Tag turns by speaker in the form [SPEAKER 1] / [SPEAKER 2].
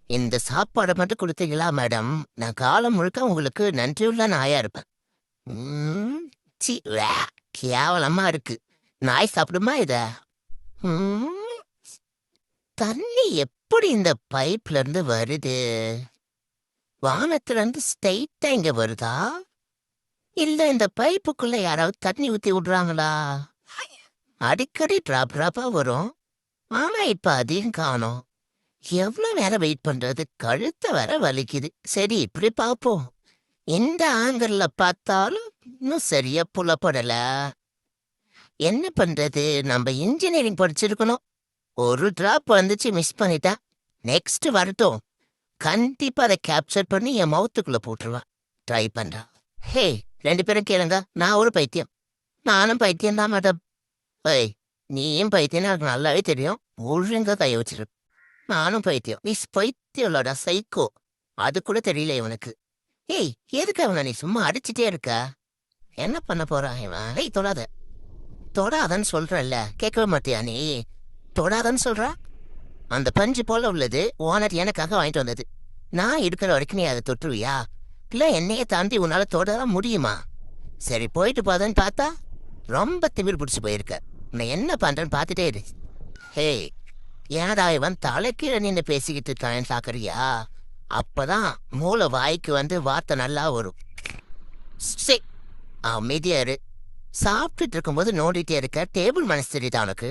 [SPEAKER 1] இந்த சாப்பாடை மட்டும் கொடுத்தீங்களா மேடம்? நான் காலம் முழுக்க உங்களுக்கு நன்றியுள்ள நாயா இருப்பேன். ம், சீ, வே, கேவலமா இருக்கு. நாய் சாப்பிடுமா இத? ம், தண்ணி எப்படி இந்த பைப்ல இருந்து வருது? வானத்துல இருந்து ஸ்ட்ரைட்டா இங்க வருதா? இல்ல இந்த பைப்புக்குள்ள யாராவது தண்ணி ஊத்தி விடுறாங்களா? அடிக்கடி டிராப் டிராப்பா வரும். ஆனா இப்ப அதையும் காணோம். எவ்வளவு நேரம் வெயிட் பண்றது? கழுத்தை வர வலிக்குது. சரி, இப்படி பார்ப்போம். எந்த ஆங்கிள் பார்த்தாலும் இன்னும் சரியா புலப்படல. என்ன பண்றது? நம்ம இன்ஜினியரிங் படிச்சிருக்கணும். ஒரு டிராப் வந்துச்சு, மிஸ் பண்ணிட்டா. நெக்ஸ்ட் வரட்டும். கண்டிப்பா அதை கேப்சர் பண்ணி என் மவுத்துக்குள்ள போட்டுருவேன். ட்ரை பண்றேன். ஹே, 2 பேரும் கேளுங்க. நான் ஒரு பைத்தியம். நானும் பைத்தியம் தான் மேடம். ஏய், நீயும் பைத்தியம் எனக்கு நல்லாவே தெரியும். ஒழுங்கா கைய வச்சிரு. நானும் பைத்தியம். நீ பைத்தியம்லடா, சைக்கோ. அது கூட தெரியல இவனுக்கு. ஏய், எதுக்கு அவனை நீ சும்மா அடிச்சிட்டே இருக்க? என்ன பண்ண போறான் இவன்? ஏய், தொடாத. தொடாதன்னு சொல்றல்ல, கேட்கவே மாட்டியா நீ? தொடாதன்னு சொல்றா? அந்த பஞ்சு போல உள்ளது ஓனர் எனக்காக வாங்கிட்டு வந்தது. நான் இருக்கிற வரைக்கும் நீ அதை தொட்டுருவியா? இல்ல என்னையே தாண்டி உன்னால தொடர முடியுமா? சரி, போயிட்டு போதன்னு பார்த்தா ரொம்ப திமிர் பிடிச்சி போயிருக்க. நான் என்ன பண்றேன்னு பார்த்துட்டே இரு. ஹே, ஏடா இவன் தலைக்கீழ நின்று பேசிக்கிட்டு இருக்கான் சாக்கறியா? அப்பதான் மூளை வாய்க்கு வந்து வார்த்தை நல்லா வரும். சே, அமைதியா இரு. சாப்பிட்டுட்டு இருக்கும்போது நோண்டிட்டே இருக்க. டேபிள் மனசு தெரியுதா உனக்கு?